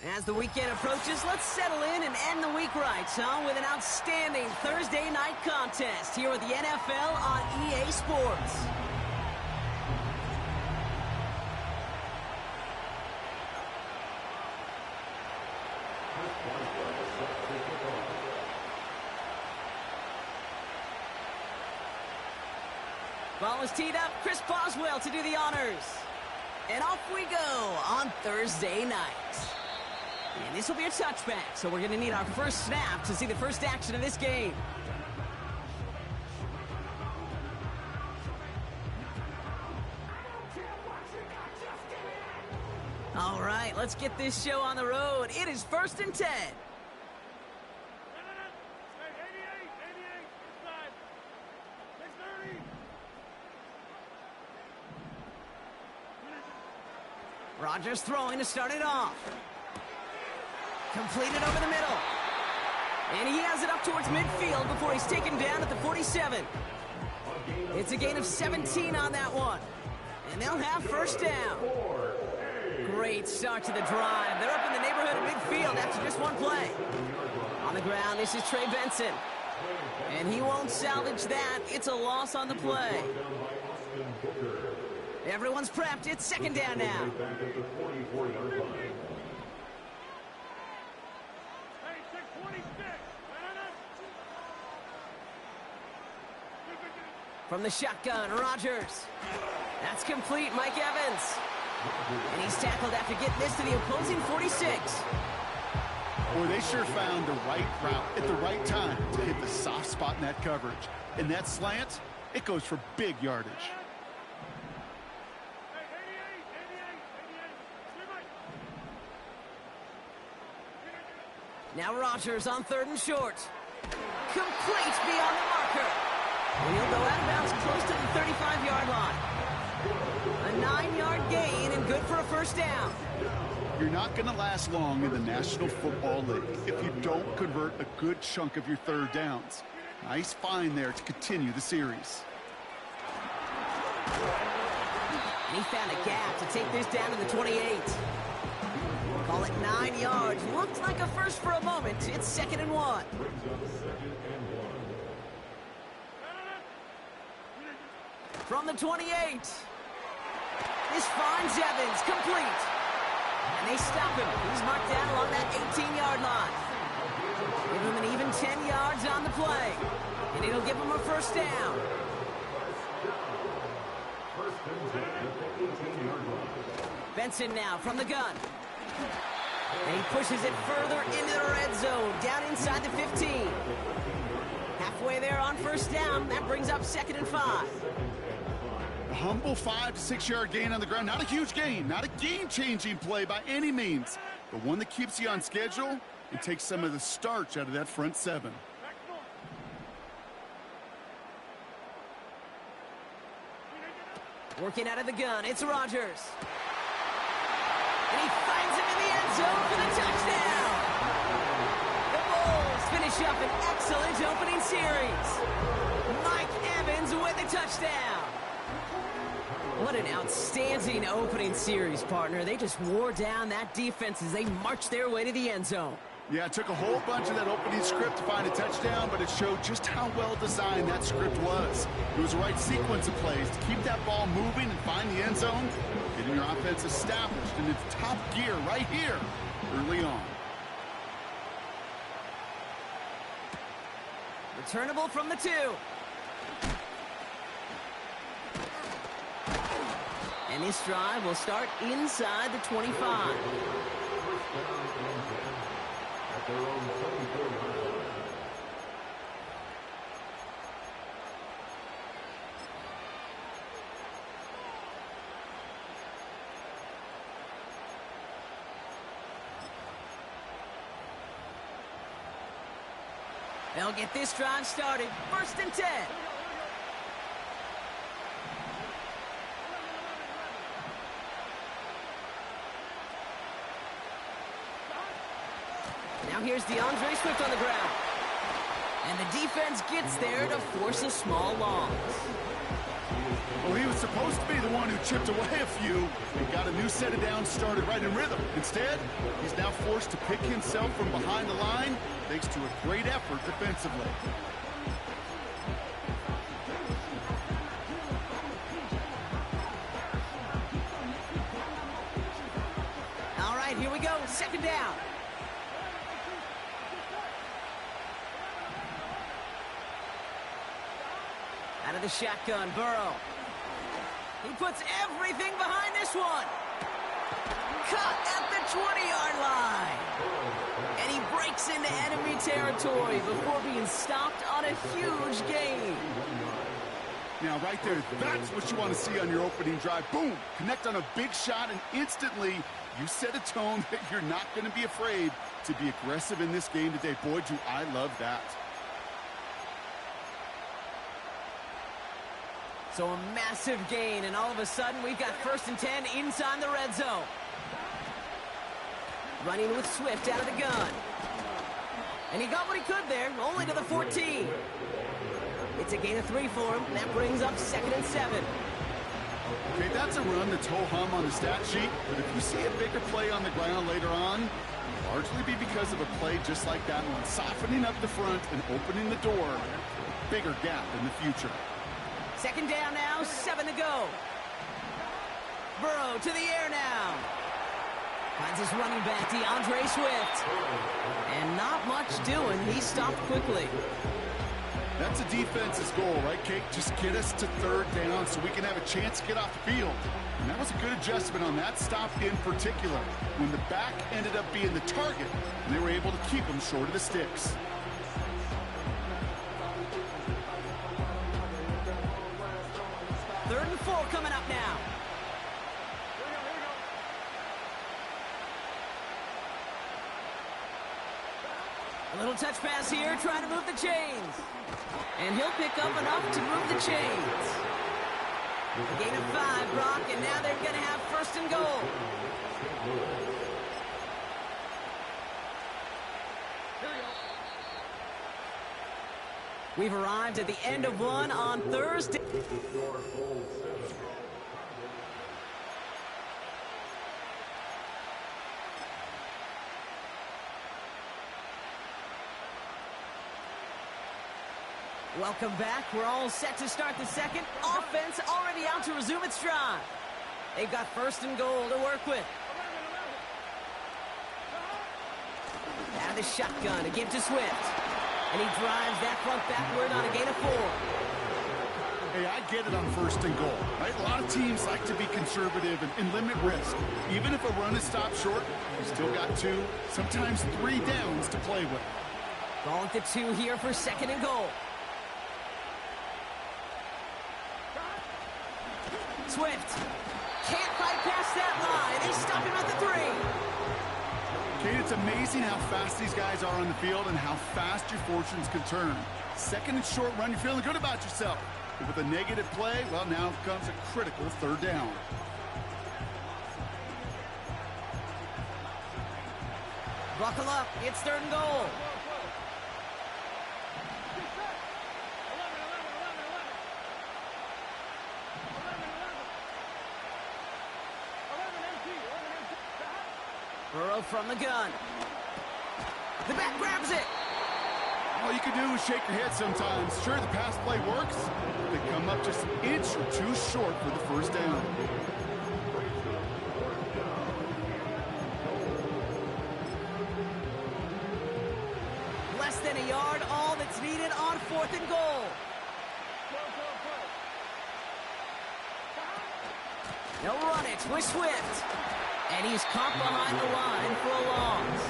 As the weekend approaches, let's settle in and end the week right, with an outstanding Thursday night contest here with the NFL on EA Sports. Ball is teed up, Chris Boswell to do the honors. And off we go on Thursday night. And this will be a touchback, so we're going to need our first snap to see the first action of this game. All right, let's get this show on the road. It is 1st and 10. Rodgers throwing to start it off. Completed over the middle. And he has it up towards midfield before he's taken down at the 47. It's a gain of 17 on that one. And they'll have first down. Great start to the drive. They're up in the neighborhood of midfield after just one play. On the ground, this is Trey Benson. And he won't salvage that. It's a loss on the play. Everyone's prepped. It's second down now. From the shotgun, Rodgers. That's complete, Mike Evans. And he's tackled after getting this to the opposing 46. Boy, they sure found the right route at the right time to hit the soft spot in that coverage. And that slant, it goes for big yardage. Now Rodgers on 3rd and short. Complete beyond the marker. And he'll go out of bounds close to the 35-yard line. A 9-yard gain and good for a first down. You're not going to last long in the National Football League if you don't convert a good chunk of your third downs. Nice find there to continue the series. And he found a gap to take this down to the 28. Call it 9 yards. Looked like a first for a moment. It's 2nd and 1. From the 28. This finds Evans, complete. And they stop him. He's marked down along that 18-yard line. Give him an even 10 yards on the play. And it'll give him a first down. Benson now from the gun. And he pushes it further into the red zone, down inside the 15. Halfway there on first down, that brings up 2nd and 5. A humble 5 to 6 yard gain on the ground. Not a huge gain, not a game-changing play by any means, but one that keeps you on schedule and takes some of the starch out of that front 7. Working out of the gun, it's Rodgers. And he finds him in the end zone for the touchdown. The Bulls finish up an excellent opening series. Mike Evans with the touchdown. What an outstanding opening series, partner. They just wore down that defense as they marched their way to the end zone. Yeah, it took a whole bunch of that opening script to find a touchdown, but it showed just how well designed that script was. It was the right sequence of plays to keep that ball moving and find the end zone, getting your offense established in its top gear right here early on. Returnable from the 2. And this drive will start inside the 25. They'll get this drive started. 1st and 10. Now here's DeAndre Swift on the ground. And the defense gets there to force a small loss. Well, he was supposed to be the one who chipped away a few and got a new set of downs started right in rhythm. Instead, he's now forced to pick himself from behind the line thanks to a great effort defensively. All right, here we go. Second down. Out of the shotgun, Burrow. He puts everything behind this one. Cut at the 20-yard line. And he breaks into enemy territory before being stopped on a huge gain. Now, right there, that's what you want to see on your opening drive. Boom! Connect on a big shot, and instantly you set a tone that you're not going to be afraid to be aggressive in this game today. Boy, do I love that. So a massive gain, and all of a sudden we've got 1st and 10 inside the red zone. Running with Swift out of the gun. And he got what he could there, only to the 14. It's a gain of 3 for him, and that brings up 2nd and 7. Okay, that's a run that's ho-hum on the stat sheet, but if you see a bigger play on the ground later on, it'll largely be because of a play just like that one, softening up the front and opening the door for a bigger gap in the future. 2nd down now, 7 to go. Burrow to the air now. Finds his running back, DeAndre Swift. And not much doing. He stopped quickly. That's a defense's goal, right, Kate? Just get us to 3rd down so we can have a chance to get off the field. And that was a good adjustment on that stop in particular, when the back ended up being the target, and they were able to keep him short of the sticks. Third and 4 coming up now. A little touch pass here, trying to move the chains. And he'll pick up enough to move the chains. A gain of 5, Brock, and now they're going to have 1st and goal. We've arrived at the end of one on Thursday. Welcome back. We're all set to start the second. Offense already out to resume its drive. They've got 1st and goal to work with. Out of the shotgun to give to Swift. And he drives that front backward on a gain of 4. Hey, I get it on 1st and goal, right? A lot of teams like to be conservative and limit risk. Even if a run is stopped short, you still got 2, sometimes 3 downs to play with. Ball at the 2 here for 2nd and goal. Swift can't fight past that line. They stop him at the 3. Kate, it's amazing how fast these guys are on the field and how fast your fortunes can turn. 2nd and short run, you're feeling good about yourself. But with a negative play, well, now comes a critical 3rd down. Buckle up. It's 3rd and goal. Burrow from the gun. The back grabs it. All you can do is shake your head sometimes. Sure, the pass play works. They come up just an inch or 2 short for the 1st down. Less than a yard, all that's needed on 4th and goal. They'll run it with Swift. And he's caught behind the line for a loss.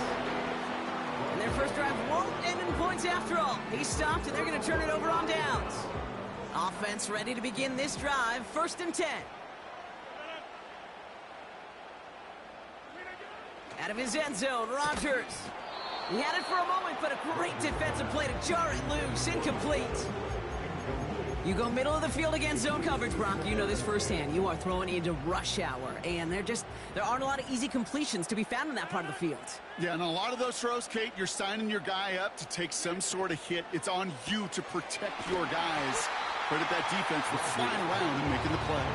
And their first drive won't end in points after all. He stopped, and they're going to turn it over on downs. Offense ready to begin this drive. 1st and 10. Out of his end zone, Rodgers. He had it for a moment, but a great defensive play to jar it loose. Incomplete. You go middle of the field against zone coverage, Brock. You know this firsthand. You are throwing into rush hour, and there aren't a lot of easy completions to be found in that part of the field. Yeah, and a lot of those throws, Kate, you're signing your guy up to take some sort of hit. It's on you to protect your guys. Credit that defense for flying around and making the play.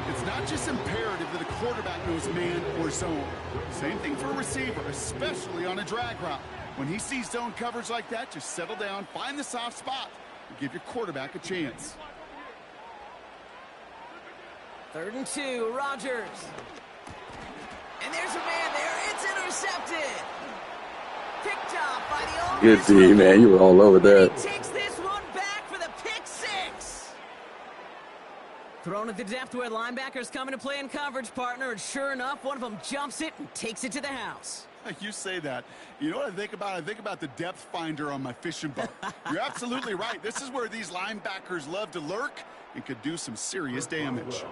It's not just imperative that a quarterback knows man or zone. Same thing for a receiver, especially on a drag route. When he sees zone coverage like that, just settle down, find the soft spot, and give your quarterback a chance. 3rd and 2, Rodgers. And there's a man there. It's intercepted. Picked off by the old Good D, man. You were all over that. He takes this one back for the pick 6. Thrown at the depth where linebackers come into play in coverage, partner, and sure enough, one of them jumps it and takes it to the house. You say that. You know what I think about? I think about the depth finder on my fishing boat. You're absolutely right. This is where these linebackers love to lurk and could do some serious damage.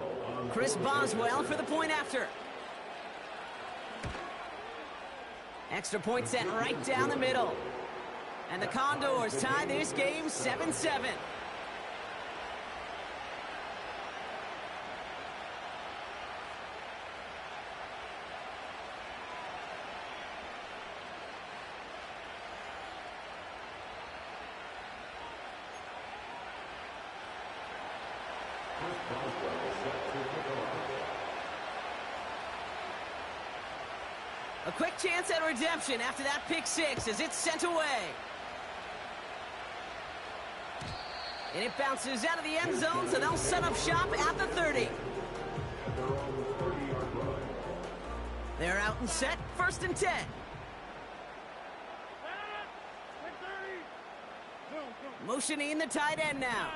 Chris Boswell for the point after. Extra point set right down the middle. And the Condors tie this game 7-7. A quick chance at redemption after that pick 6 as it's sent away. And it bounces out of the end zone, so they'll set up shop at the 30. They're out and set, 1st and 10. Motioning the tight end now.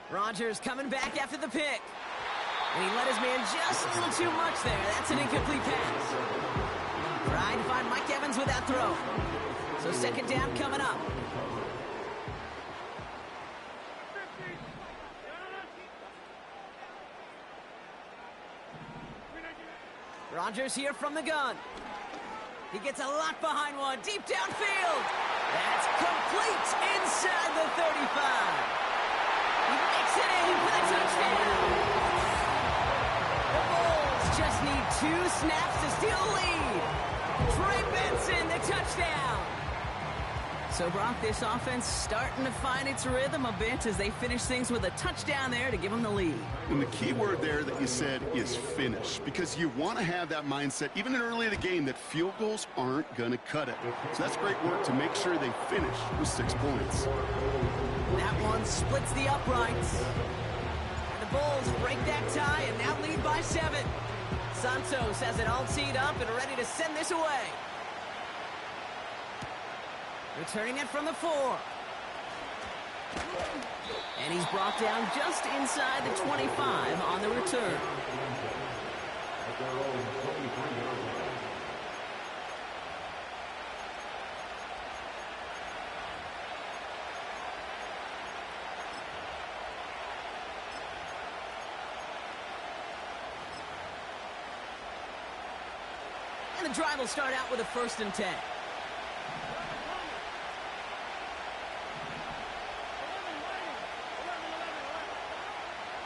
Rodgers coming back after the pick. And he let his man just a little too much there. That's an incomplete pass. Trying to find Mike Evans with that throw. So 2nd down coming up. Rodgers here from the gun. He gets a lot behind one. Deep downfield. That's complete inside the 35. He makes it in for the touchdown. Just need 2 snaps to steal a lead. Trey Benson, the touchdown. So, Brock, this offense starting to find its rhythm a bit as they finish things with a touchdown there to give them the lead. And the key word there that you said is finish, because you want to have that mindset, even early in the game, that field goals aren't going to cut it. So that's great work to make sure they finish with 6 points. That one splits the uprights. And the Bulls break that tie and now lead by 7. Santos has it all teed up and ready to send this away. Returning it from the 4. And he's brought down just inside the 25 on the return. And the drive will start out with a 1st and 10.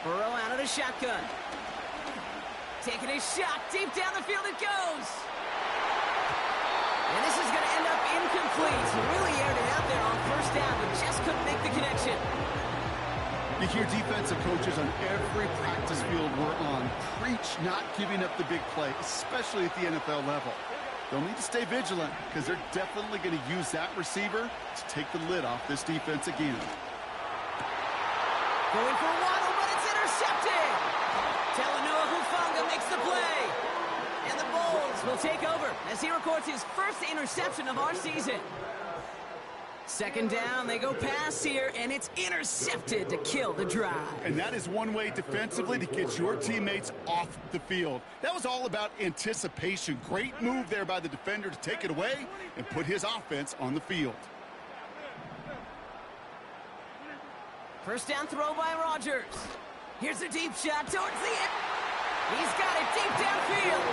Burrow out of the shotgun. Taking his shot. Deep down the field it goes. And this is going to end up incomplete. He really aired it out there on 1st down, but just couldn't make the connection. You hear defensive coaches on every practice field we're on preach not giving up the big play, especially at the NFL level. They'll need to stay vigilant because they're definitely going to use that receiver to take the lid off this defense again. Going for a waddle, but it's intercepted. Talanoa Hufanga makes the play. And the Bulls will take over as he records his 1st interception of our season. 2nd down, they go pass here, and it's intercepted to kill the drive. And that is one way defensively to get your teammates off the field. That was all about anticipation. Great move there by the defender to take it away and put his offense on the field. 1st down throw by Rodgers. Here's a deep shot towards the end. He's got it deep downfield.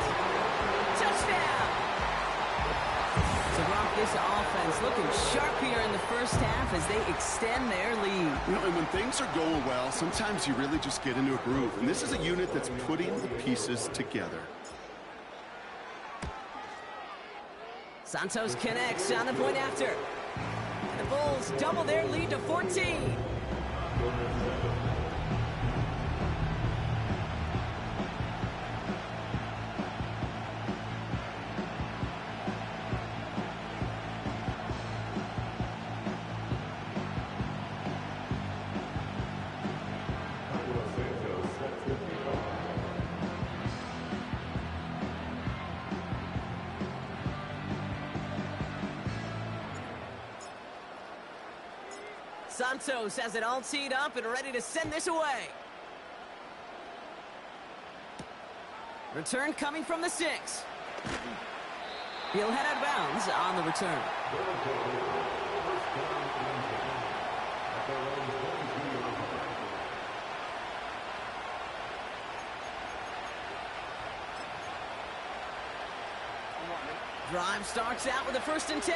Touchdown. So, Brock, this offense looking sharp here in the 1st half as they extend their lead. You know, and when things are going well, sometimes you really just get into a groove. And this is a unit that's putting the pieces together. Santos connects on the point after. And the Bulls double their lead to 14. Santos has it all teed up and ready to send this away. Return coming from the 6. He'll head out of bounds on the return. Drive starts out with a 1st and 10.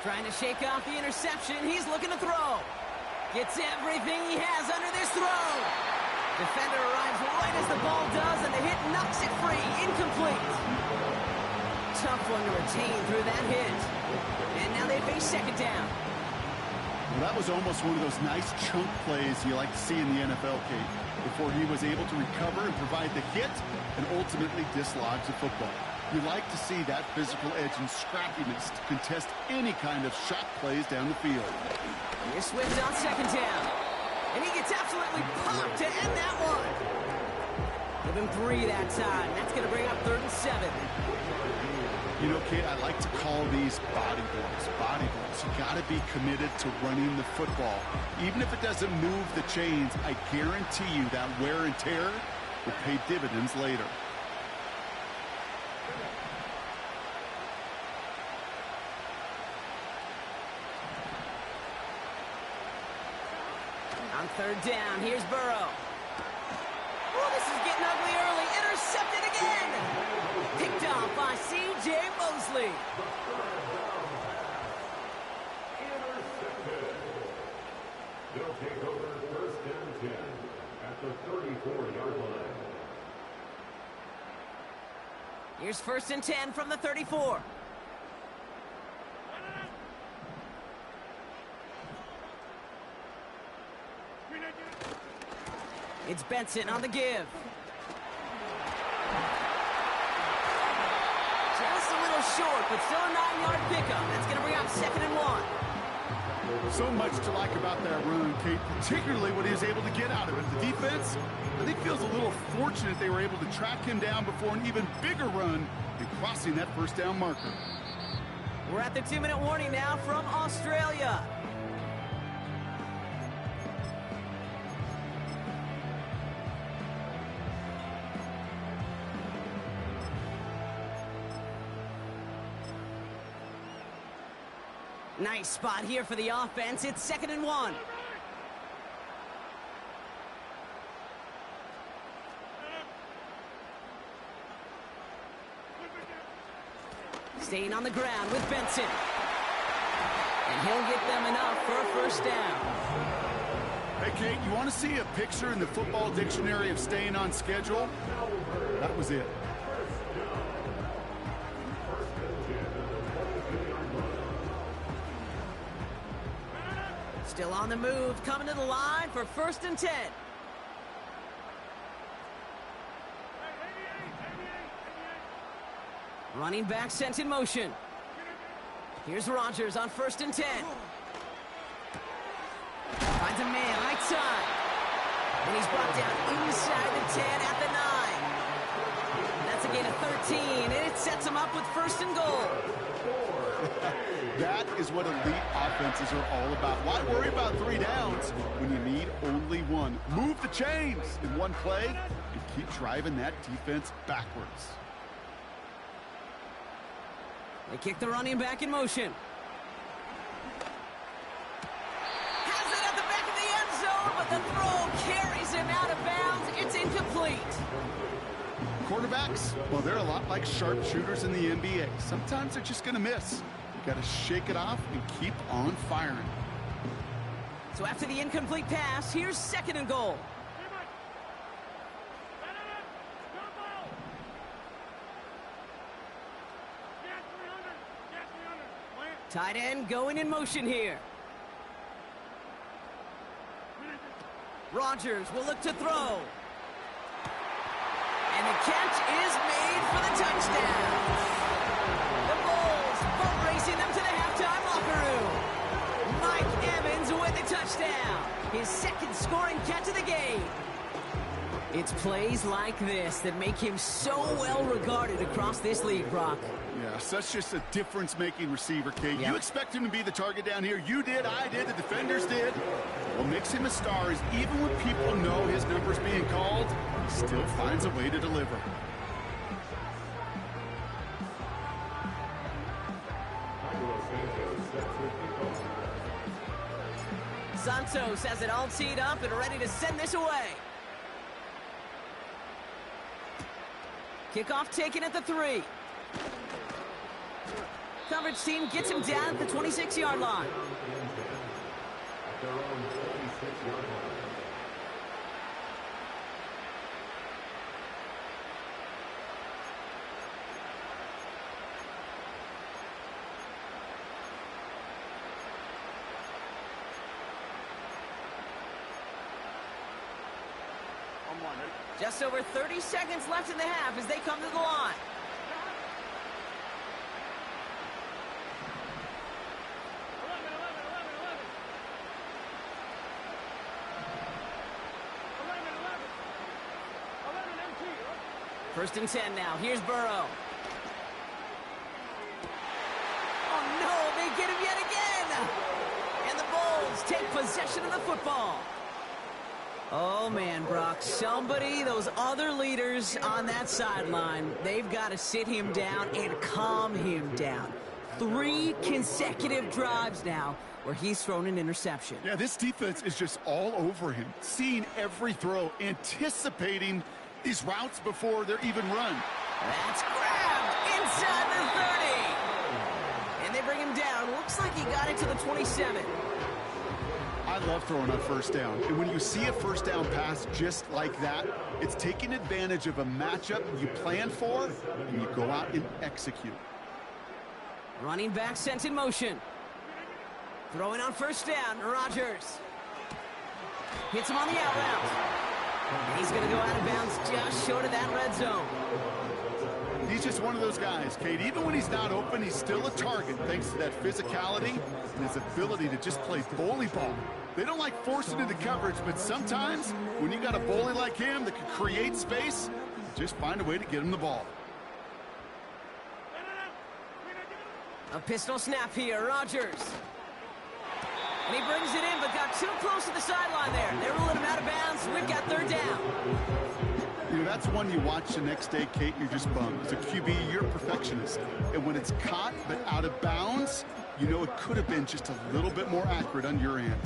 Trying to shake off the interception. He's looking to throw. Gets everything he has under this throw. Defender arrives right as the ball does, and the hit knocks it free. Incomplete. Tough one to retain through that hit. And now they face 2nd down. Well, that was almost one of those nice chunk plays you like to see in the NFL, Kate, before he was able to recover and provide the hit and ultimately dislodge the football. You like to see that physical edge and scrappiness to contest any kind of shot plays down the field. Here's Swift on 2nd down. And he gets absolutely popped to end that one. Give him 3 that time. That's going to bring up 3rd and 7. You know, Kate, I like to call these body blows. Body blows. You got to be committed to running the football. Even if it doesn't move the chains, I guarantee you that wear and tear will pay dividends later. On 3rd down, here's Burrow. Oh, this is getting ugly early. Intercepted again. Picked off by C.J. Mosley. Intercepted. They'll take over 1st and 10 at the 34-yard line. Here's 1st and 10 from the 34. It's Benson on the give. Just a little short, but still a 9-yard pickup. That's going to bring up 2nd and 1. So much to like about that run, Kate, particularly what he was able to get out of it. The defense, I think, feels a little fortunate they were able to track him down before an even bigger run and crossing that 1st down marker. We're at the 2-minute warning now from Australia. Nice spot here for the offense. It's 2nd and 1. Staying on the ground with Benson. And he'll get them enough for a 1st down. Hey, Kate, you want to see a picture in the football dictionary of staying on schedule? That was it. Still on the move, coming to the line for 1st and 10. Running back sent in motion. Here's Rodgers on 1st and 10. Finds a man, right side. And he's brought down inside the 10 at the 9. That's a gain of 13, and it sets him up with 1st and goal. That is what elite offenses are all about. Why worry about 3 downs when you need only 1? Move the chains in one play and keep driving that defense backwards. They kick the running back in motion. Has it at the back of the end zone, but the throw carries him out of bounds. It's incomplete. Quarterbacks, well, they're a lot like sharpshooters in the NBA. Sometimes they're just going to miss. You got to shake it off and keep on firing. So after the incomplete pass, here's 2nd and goal. Tight end going in motion here. Rodgers will look to throw. And the catch is made for the touchdown. The Bulls boat racing them to the halftime locker room. Mike Evans with the touchdown. His second scoring catch of the game. It's plays like this that make him so well regarded across this league, Brock. Yeah, such just a difference-making receiver, Kate. Yep. You expect him to be the target down here. You did, I did, the defenders did. What makes him a star is even when people know his number's being called, he still finds a way to deliver. Santos has it all teed up and ready to send this away. Kickoff taken at the 3. Coverage team gets him down at the 26-yard line. At their own 26-yard line. Just over 30 seconds left in the half as they come to the line. First and 10 now. Here's Burrow. Oh, no, they get him yet again. And the Bulls take possession of the football. Oh, man, Brock, somebody, those other leaders on that sideline, they've got to sit him down and calm him down. 3 consecutive drives now where he's thrown an interception. Yeah, this defense is just all over him, seeing every throw, anticipating these routes before they're even run. That's grabbed inside the 30. And they bring him down. Looks like he got it to the 27. I love throwing on first down. And when you see a first down pass just like that, it's taking advantage of a matchup you plan for, and you go out and execute. Running back sent in motion. Throwing on first down, Rodgers. Hits him on the out route. And he's going to go out of bounds just short of that red zone. He's just one of those guys, Kate. Even when he's not open, he's still a target thanks to that physicality and his ability to just play bully ball. They don't like forcing into coverage, but sometimes when you got a bully like him that can create space, just find a way to get him the ball. A pistol snap here, Rodgers. And he brings it in, but got too close to the sideline there. They ruling him out of bounds. We've got third down. You know, that's one you watch the next day, Kate, you're just bummed. As a QB, you're a perfectionist. And when it's caught but out of bounds, you know it could have been just a little bit more accurate on your end.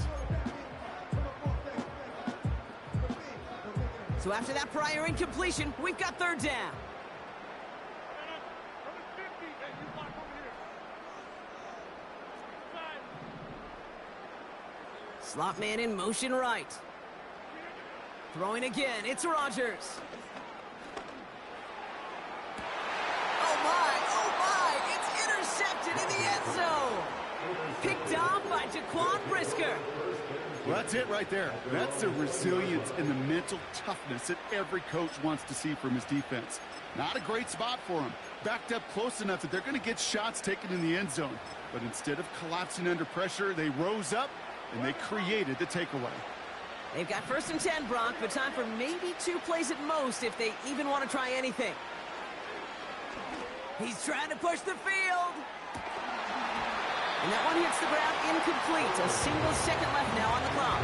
So after that prior incompletion, we've got third down. Slot man in motion right. Throwing again, it's Rodgers. Oh my, it's intercepted in the end zone. Picked off by Jaquan Brisker. Well, that's it right there. That's the resilience and the mental toughness that every coach wants to see from his defense. Not a great spot for him. Backed up close enough that they're going to get shots taken in the end zone. But instead of collapsing under pressure, they rose up and they created the takeaway. They've got first and 10, Brock, but time for maybe 2 plays at most if they even want to try anything. He's trying to push the field. And that one hits the ground incomplete. A single second left now on the clock.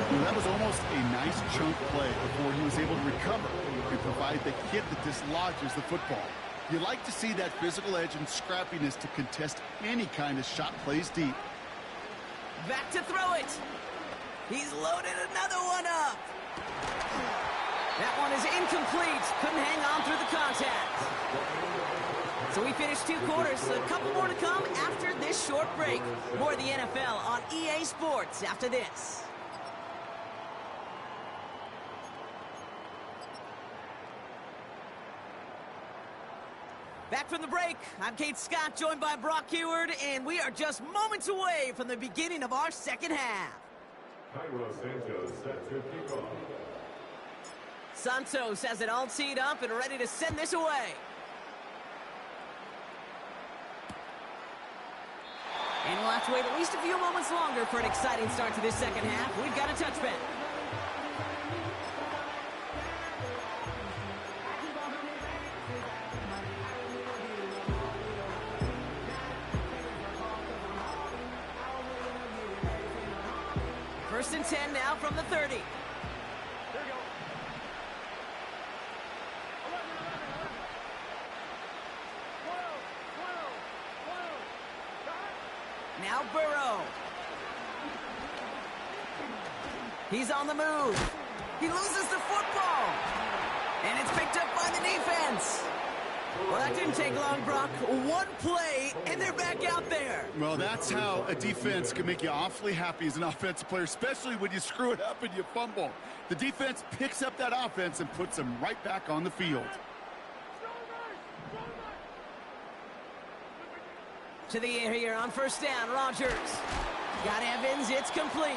Well, that was almost a nice chunk play before he was able to recover and provide the hit that dislodges the football. You like to see that physical edge and scrappiness to contest any kind of shot plays deep. Back to throw it. He's loaded another one up. That one is incomplete. Couldn't hang on through the contact. So we finished 2 quarters. A couple more to come after this short break. More of the NFL on EA Sports after this. Back from the break, I'm Kate Scott, joined by Brock Heward, and we are just moments away from the beginning of our second half. Cairo Santos set to kick off. Santos has it all teed up and ready to send this away. And we'll have to wait at least a few moments longer for an exciting start to this second half. We've got a touchback. First and 10 now from the 30. There you go. 11. 12. Now Burrow. He's on the move. He loses the football. And it's picked up by the defense. Well, that didn't take long, Brock. One play, and they're back out there. Well, that's how a defense can make you awfully happy as an offensive player, especially when you screw it up and you fumble. The defense picks up that offense and puts them right back on the field. To the air here on first down, Rodgers. Got Evans, it's complete.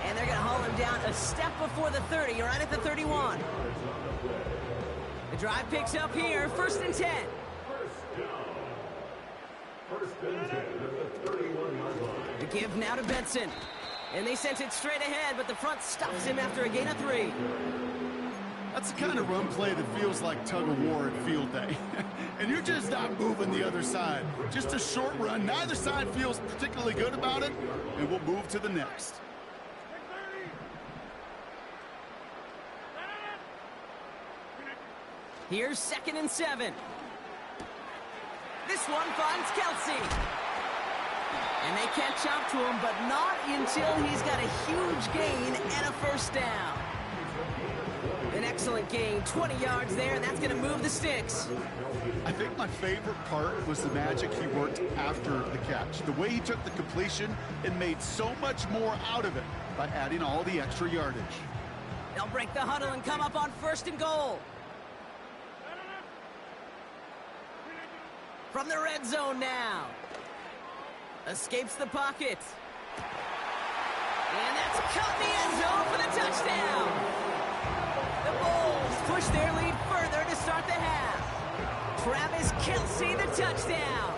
And they're going to haul him down a step before the 30, right at the 31. The drive picks up here, first and 10. First and 10 at the 31-yard line. The give now to Benson. And they sent it straight ahead, but the front stops him after a gain of 3. That's the kind of run play that feels like tug-of-war at field day. And you're just not moving the other side. Just a short run. Neither side feels particularly good about it, and we'll move to the next. Here's second and 7. This one finds Kelsey. And they catch up to him, but not until he's got a huge gain and a first down. An excellent gain, 20 yards there, and that's going to move the sticks. I think my favorite part was the magic he worked after the catch. The way he took the completion and made so much more out of it by adding all the extra yardage. They'll break the huddle and come up on first and goal. From the red zone now. Escapes the pocket. And that's caught in the end zone for the touchdown. The Bulls push their lead further to start the half. Travis Kelsey, the touchdown.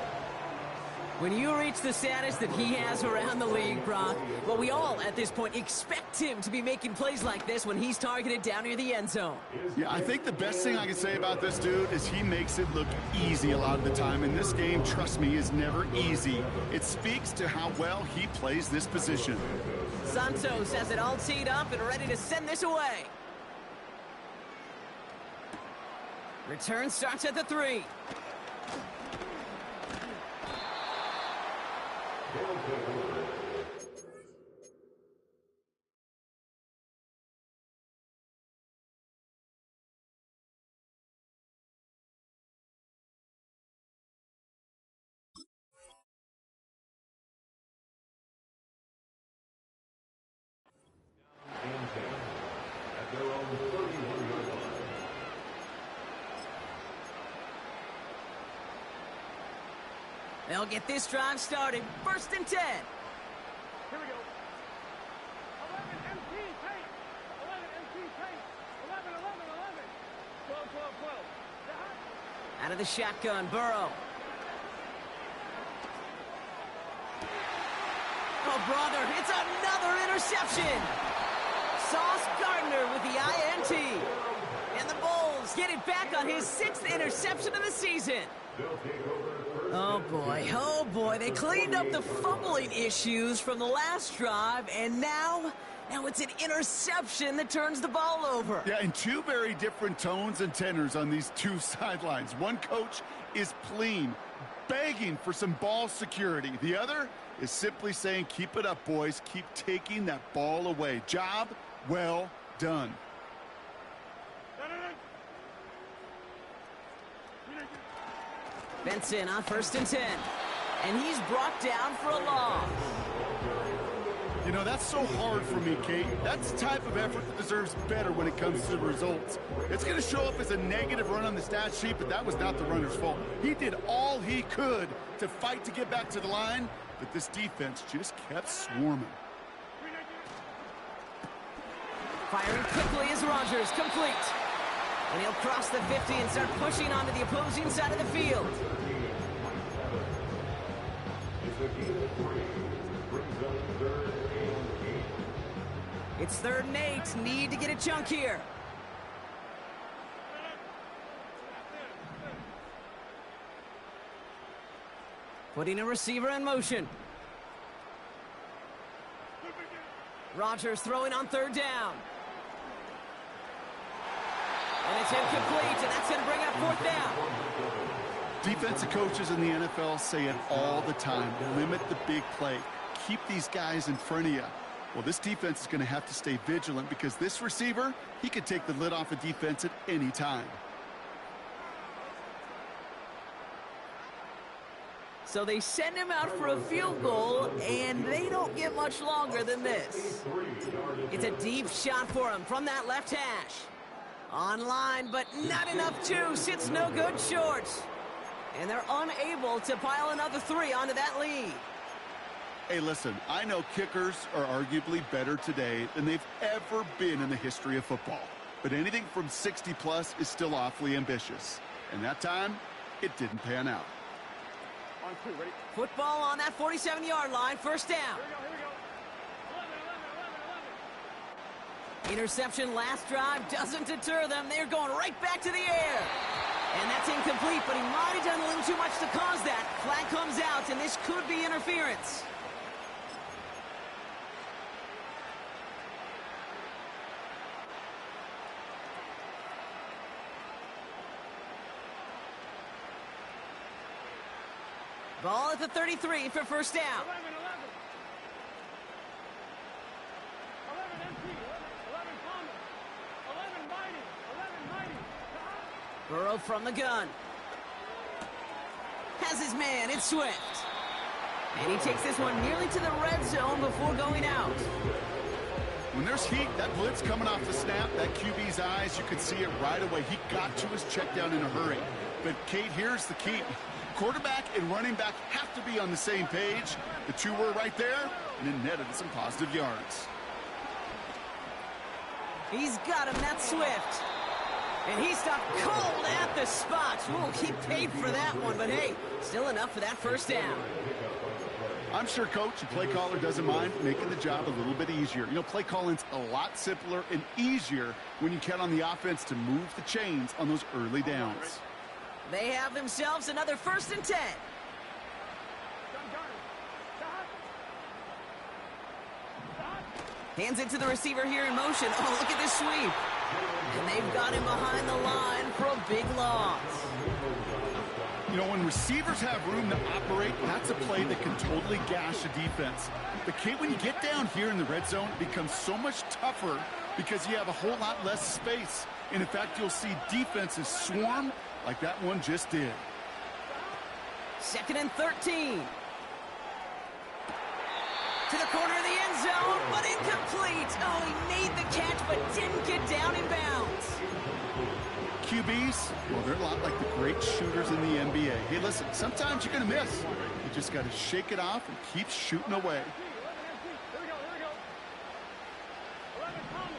When you reach the status that he has around the league, Brock, well, we all at this point expect him to be making plays like this when he's targeted down near the end zone. Yeah, I think the best thing I can say about this dude is he makes it look easy a lot of the time. And this game, trust me, is never easy. It speaks to how well he plays this position. Santos has it all teed up and ready to send this away. Return starts at the 3. At their own 31-yard line. They'll get this drive started. First and 10. Here we go. 11 MT paint. 11 MT paint. 11. 12. Out of the shotgun, Burrow. Oh, brother, it's another interception. Sauce Gardner with the INT. And the Bulls get it back on his 6th interception of the season. Oh, boy. They cleaned up the fumbling issues from the last drive, and now it's an interception that turns the ball over. Yeah, and two very different tones and tenors on these two sidelines. One coach is pleading, begging for some ball security. The other is simply saying, keep it up, boys. Keep taking that ball away. Job well done. Benson on first and 10. And he's brought down for a loss. You know, that's so hard for me, Kate. That's the type of effort that deserves better when it comes to the results. It's going to show up as a negative run on the stat sheet, but that was not the runner's fault. He did all he could to fight to get back to the line, but this defense just kept swarming. Firing quickly as Rodgers, complete. And he'll cross the 50 and start pushing onto the opposing side of the field. It's 3rd and 8. Need to get a chunk here. Putting a receiver in motion. Rodgers throwing on 3rd down. And it's incomplete, and that's going to bring up 4th down. Defensive coaches in the NFL say it all the time. Limit the big play. Keep these guys in front of you. Well, this defense is going to have to stay vigilant because this receiver, he could take the lid off a defense at any time. So they send him out for a field goal, and they don't get much longer than this. It's a deep shot for him from that left hash. Online, but not enough juice. It's no good short. And they're unable to pile another 3 onto that lead. Hey, listen, I know kickers are arguably better today than they've ever been in the history of football. But anything from 60-plus is still awfully ambitious. And that time, it didn't pan out. On 2, ready? Football on that 47-yard line, 1st down. Here we go. 11. Interception last drive doesn't deter them. They're going right back to the air. And that's incomplete, but he might have done a little too much to cause that. Flag comes out, and this could be interference. Ball at the 33 for 1st down. 11 empty. 11 Thomas. 11 Mighty. Burrow from the gun. Has his man, it's Swift. And he takes this one nearly to the red zone before going out. When there's heat, that blitz coming off the snap, that QB's eyes, you could see it right away. He got to his check down in a hurry. But, Kate, here's the key. Quarterback and running back have to be on the same page. The 2 were right there, and it netted some positive yards. He's got him, that's Swift. And he stopped cold at the spot. Ooh, he paid for that one, but hey, still enough for that 1st down. I'm sure coach and play caller doesn't mind making the job a little bit easier. You know, play calling's a lot simpler and easier when you count on the offense to move the chains on those early downs. They have themselves another 1st and 10. Hands it to the receiver here in motion. Oh, look at this sweep. And they've got him behind the line for a big loss. You know, when receivers have room to operate, that's a play that can totally gash a defense. But, Kate, when you get down here in the red zone, it becomes so much tougher because you have a whole lot less space. And, in fact, you'll see defenses swarm like that one just did. 2nd and 13. To the corner of the end zone, but incomplete. Oh, he made the catch, but didn't get down in bounds. QBs, well, they're a lot like the great shooters in the NBA. Hey, listen, sometimes you're going to miss. You just got to shake it off and keep shooting away. 11 Thomas.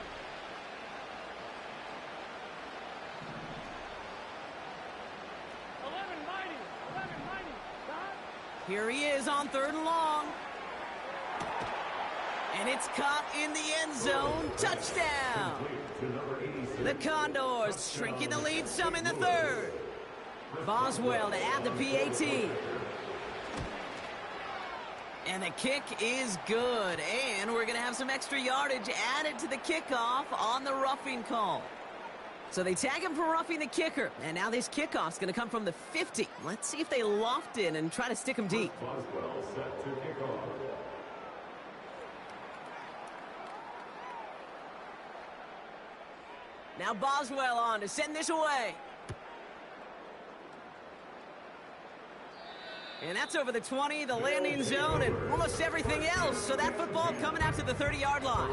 11 Mighty. Here he is on 3rd and long. And it's caught in the end zone. Touchdown. The Condors shrinking the lead some in the 3rd. Boswell to add the PAT. And the kick is good. And we're going to have some extra yardage added to the kickoff on the roughing call. So they tag him for roughing the kicker. And now this kickoff's going to come from the 50. Let's see if they loft in and try to stick him deep. Boswell set to kick off. Now Boswell on to send this away. And that's over the 20, the landing zone, and almost everything else. So that football coming out to the 30-yard line.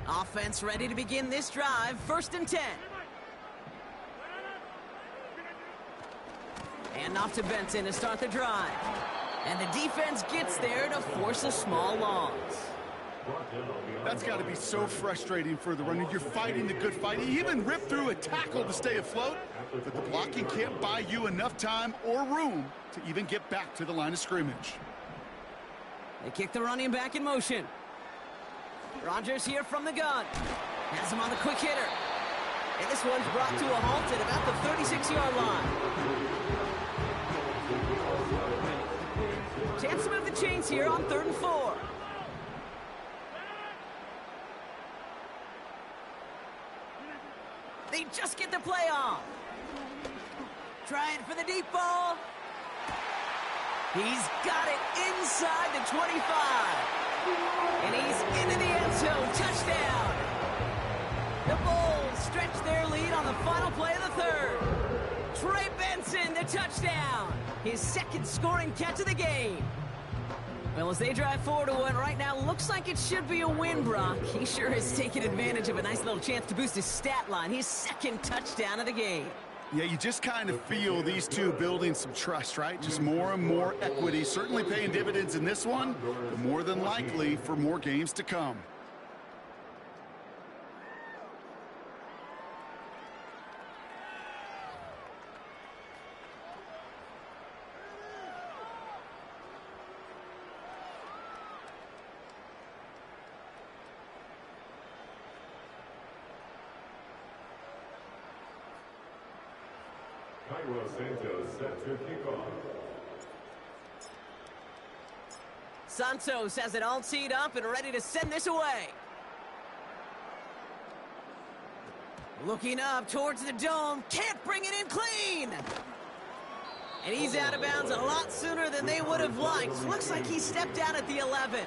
Offense ready to begin this drive. 1st and 10. And off to Benson to start the drive. And the defense gets there to force a small loss. That's got to be so frustrating for the runner. You're fighting the good fight. He even ripped through a tackle to stay afloat, but the blocking can't buy you enough time or room to even get back to the line of scrimmage. They kick the running back in motion. Rodgers here from the gun. Has him on the quick hitter. And this one's brought to a halt at about the 36-yard line. Chance to move the chains here on 3rd and 4. They just get the play off. Trying for the deep ball. He's got it inside the 25. And he's into the end zone. Touchdown. The Bulls stretch their lead on the final play of the 3rd. Trey Benson, the touchdown. His 2nd scoring catch of the game. Well, as they drive forward to what right now looks like it should be a win, Brock. He sure has taken advantage of a nice little chance to boost his stat line. His 2nd touchdown of the game. Yeah, you just kind of feel these two building some trust, right? Just more and more equity. Certainly paying dividends in this one, but more than likely for more games to come. Santos set to kick off. Santos has it all teed up and ready to send this away. Looking up towards the dome. Can't bring it in clean. And he's out of bounds a lot sooner than they would have liked. Looks like he stepped out at the 11.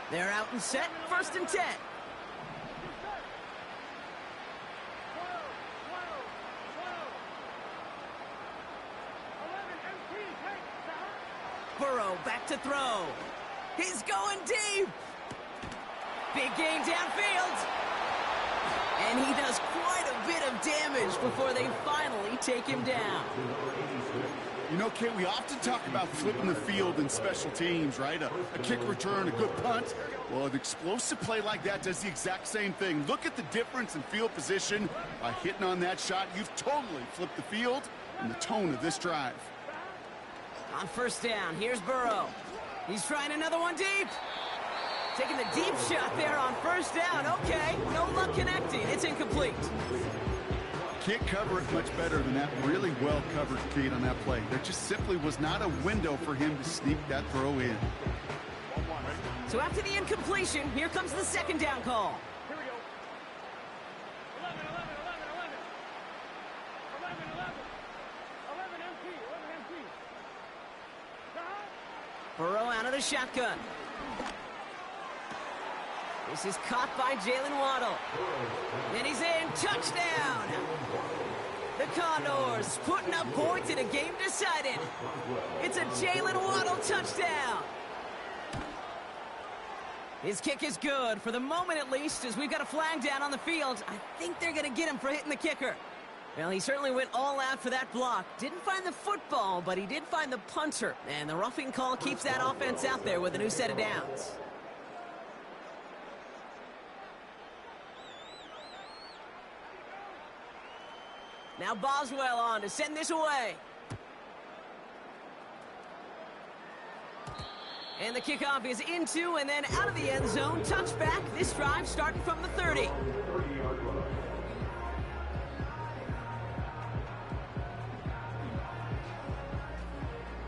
They're out and set. 1st and 10. Burrow back to throw. He's going deep. Big gain downfield. And he does quite a bit of damage before they finally take him down. You know, Kate, we often talk about flipping the field in special teams, right? A kick return, a good punt. Well, an explosive play like that does the exact same thing. Look at the difference in field position. By hitting on that shot, you've totally flipped the field and the tone of this drive. On 1st down, here's Burrow. He's trying another one deep. Taking the deep shot there on 1st down. Okay, no luck connecting. It's incomplete. Can't cover it much better than that. Really well covered, Kate, on that play. There just simply was not a window for him to sneak that throw in. So after the incompletion, here comes the 2nd down call. Here we go. 11, 11, 11, 11. 11, 11. 11 MP, 11 MP. Burrow out of the shotgun. This is caught by Jalen Waddle. And he's in. Touchdown! The Condors putting up points in a game decided. It's a Jalen Waddle touchdown. His kick is good, for the moment at least, as we've got a flag down on the field. I think they're going to get him for hitting the kicker. Well, he certainly went all out for that block. Didn't find the football, but he did find the punter. And the roughing call keeps that offense out there with a new set of downs. Now Boswell on to send this away. And the kickoff is into and then out of the end zone. Touchback. This drive starting from the 30.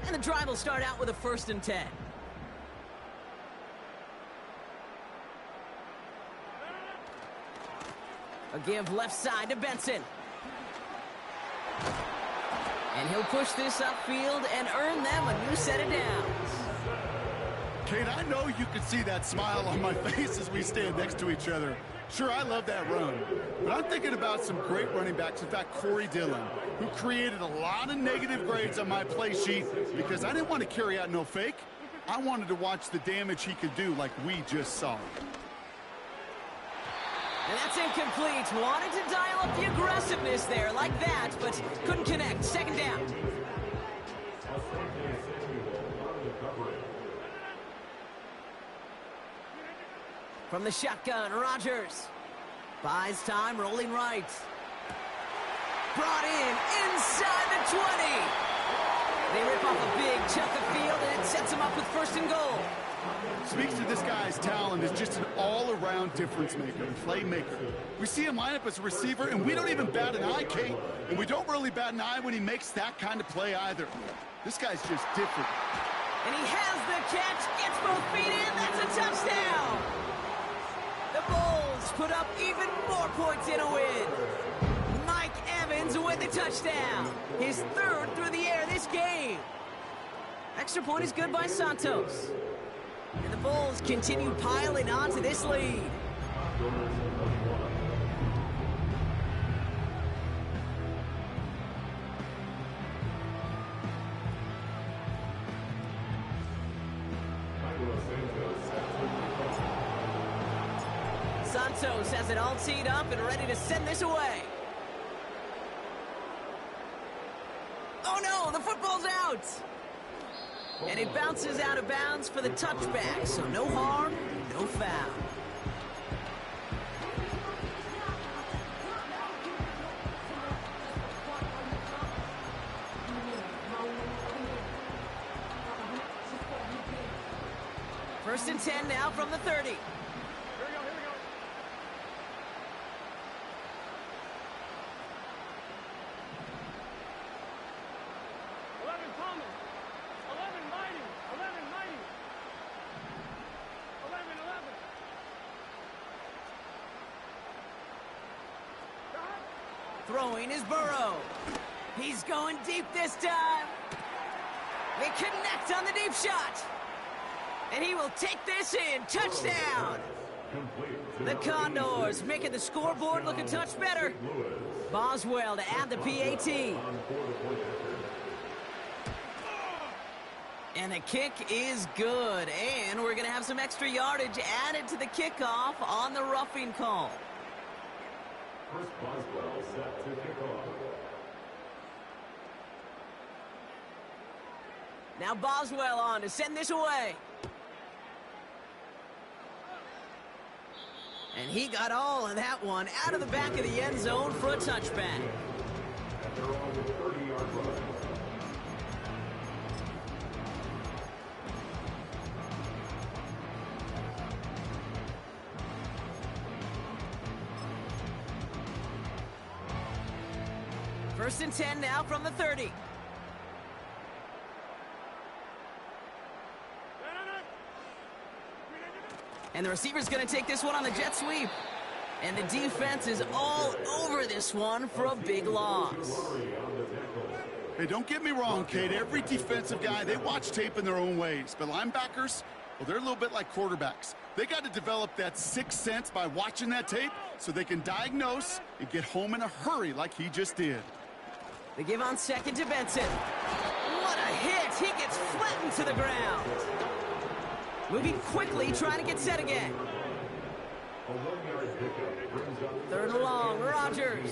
And the drive will start out with a 1st and 10. A give left side to Benson. And he'll push this upfield and earn them a new set of downs. Kate, I know you can see that smile on my face as we stand next to each other. Sure, I love that run, but I'm thinking about some great running backs. In fact, Corey Dillon, who created a lot of negative grades on my play sheet because I didn't want to carry out no fake. I wanted to watch the damage he could do like we just saw. And that's incomplete. Wanted to dial up the aggressiveness there like that, but couldn't connect. Second down. From the shotgun, Rodgers. Buys time, rolling right. Brought in, inside the 20. They rip off a big chunk of field, and it sets them up with first and goal. Speaks to this guy's talent as just an all-around difference maker and playmaker. We see him line up as a receiver, and we don't even bat an eye, Kate. And we don't really bat an eye when he makes that kind of play either. This guy's just different. And he has the catch, gets both feet in, that's a touchdown! The Bulls put up even more points in a win. Mike Evans with the touchdown. His third through the air this game. Extra point is good by Santos. And the Bulls continue piling on to this lead. Santos has it all teed up and ready to send this away. Oh no, the football's out! And it bounces out of bounds for the touchback, so no harm, no foul. First and 10 now from the 30. Here we go, here we go. Common. 11 mighty. 11 mighty. 11. Throwing is Burrow. He's going deep this time. They connect on the deep shot. And he will take this in. Touchdown. The Condors making the scoreboard look a touch better. Boswell to add the PAT. And the kick is good. And we're going to have some extra yardage added to the kickoff on the roughing call. Chris Boswell set to kick off. Now Boswell on to send this away. And he got all of that one out of the back of the end zone for a touchback. And they're on the 30-yard line. First and 10 now from the 30. And the receiver's going to take this one on the jet sweep. And the defense is all over this one for a big loss. Hey, don't get me wrong, Kate. Every defensive guy, they watch tape in their own ways. But linebackers, well, they're a little bit like quarterbacks. They got to develop that sixth sense by watching that tape so they can diagnose and get home in a hurry like he just did. They give on second to Benson. What a hit! He gets flattened to the ground. Moving quickly, trying to get set again. Third and long, Rodgers.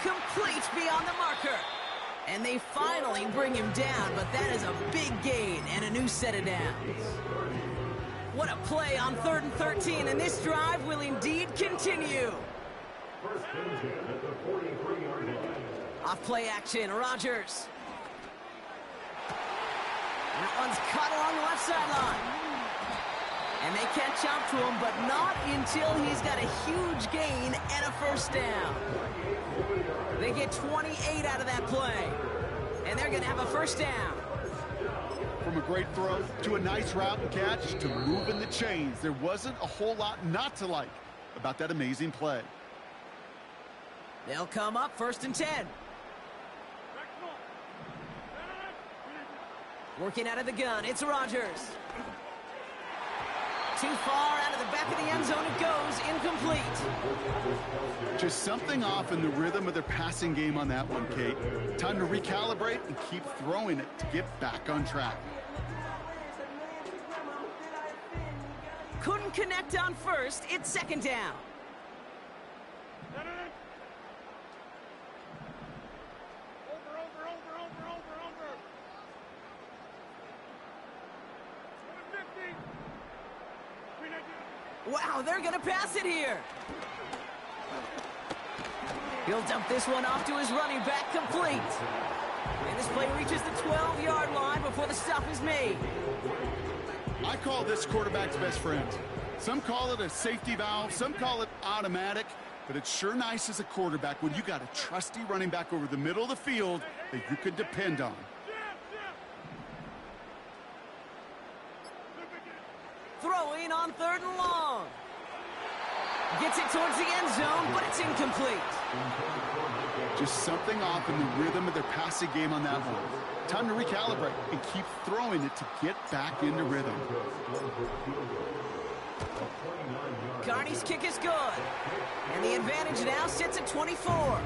Complete beyond the marker. And they finally bring him down, but that is a big gain and a new set of downs. What a play on 3rd and 13, and this drive will indeed continue. First and 10 at the 43-yard line. Off play action, Rodgers. That one's caught along the left sideline. And they catch up to him, but not until he's got a huge gain and a first down. They get 28 out of that play. And they're going to have a first down. From a great throw to a nice route and catch to moving the chains, there wasn't a whole lot not to like about that amazing play. They'll come up 1st and 10. Working out of the gun, it's Rodgers. Too far out of the back of the end zone it goes, incomplete. Just something off in the rhythm of their passing game on that one, Kate. Time to recalibrate and keep throwing it to get back on track. Couldn't connect on 1st, it's 2nd down. Wow, they're gonna pass it here. He'll dump this one off to his running back, complete. And this play reaches the 12-yard line before the stop is made. I call this quarterback's best friend. Some call it a safety valve, some call it automatic, but it's sure nice as a quarterback when you got a trusty running back over the middle of the field that you can depend on. Throwing on 3rd and long. Gets it towards the end zone, but it's incomplete. Just something off in the rhythm of their passing game on that one. Time to recalibrate and keep throwing it to get back into rhythm. Carney's kick is good. And the advantage now sits at 24.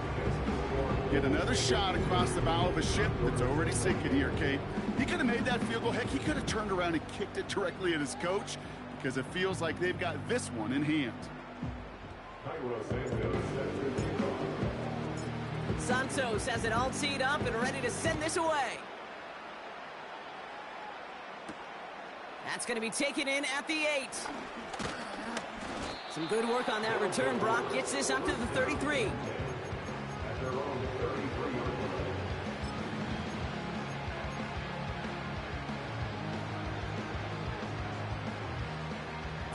Get another shot across the bow of a ship that's already sinking here, Kate. He could have made that field goal. Heck, he could have turned around and kicked it directly at his coach because it feels like they've got this one in hand. Santos has it all teed up and ready to send this away. That's going to be taken in at the 8. Some good work on that return. Brock gets this up to the 33.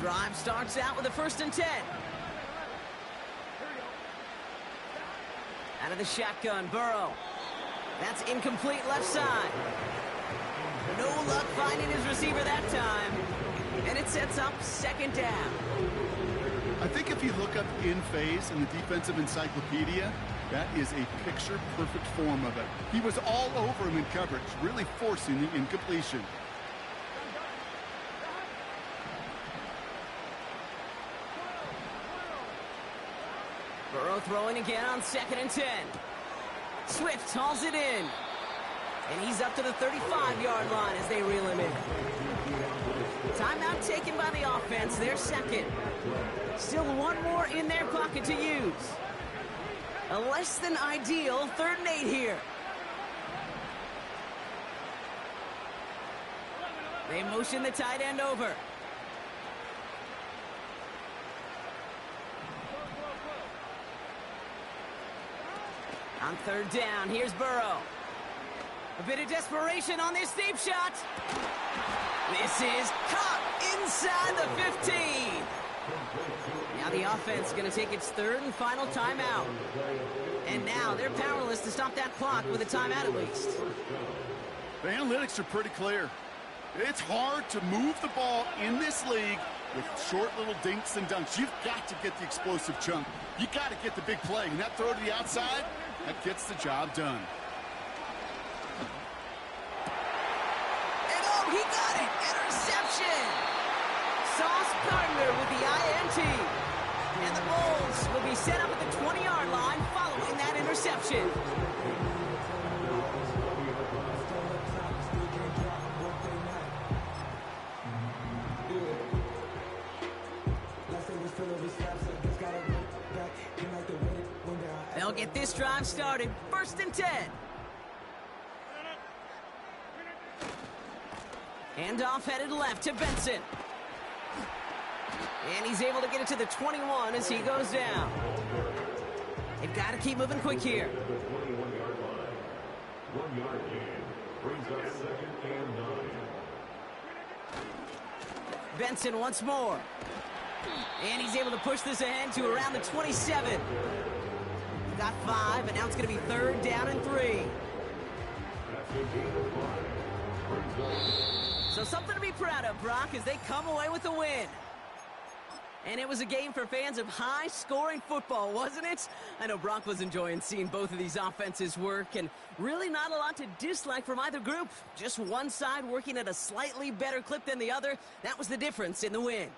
Drive starts out with a 1st and 10. Out of the shotgun, Burrow. That's incomplete left side. No luck finding his receiver that time. And it sets up 2nd down. I think if you look up in phase in the defensive encyclopedia, that is a picture-perfect form of it. He was all over him in coverage, really forcing the incompletion. Burrow throwing again on 2nd and 10. Swift hauls it in. And he's up to the 35-yard line as they reel him in. Timeout taken by the offense, their 2nd. Still one more in their pocket to use. A less than ideal 3rd and 8 here. They motion the tight end over. On 3rd down, here's Burrow. A bit of desperation on this deep shot. This is caught inside the 15. Now the offense is going to take its 3rd and final timeout. And now they're powerless to stop that clock with a timeout at least. The analytics are pretty clear. It's hard to move the ball in this league with short little dinks and dunks. You've got to get the explosive chunk. You got to get the big play. And that throw to the outside, that gets the job done. And oh, he got it! Interception! Sauce Gardner with the INT. And the Bulls will be set up at the 20-yard line following that interception. They'll get this drive started. 1st and 10. Handoff headed left to Benson. And he's able to get it to the 21 as he goes down. They've got to keep moving quick here. 1 yard gain brings up 2nd and 9. Benson once more. And he's able to push this ahead to around the 27. Got 5, and now it's going to be 3rd down and 3. So something to be proud of, Brock, as they come away with the win. And it was a game for fans of high-scoring football, wasn't it? I know Brock was enjoying seeing both of these offenses work, and really not a lot to dislike from either group. Just one side working at a slightly better clip than the other. That was the difference in the win.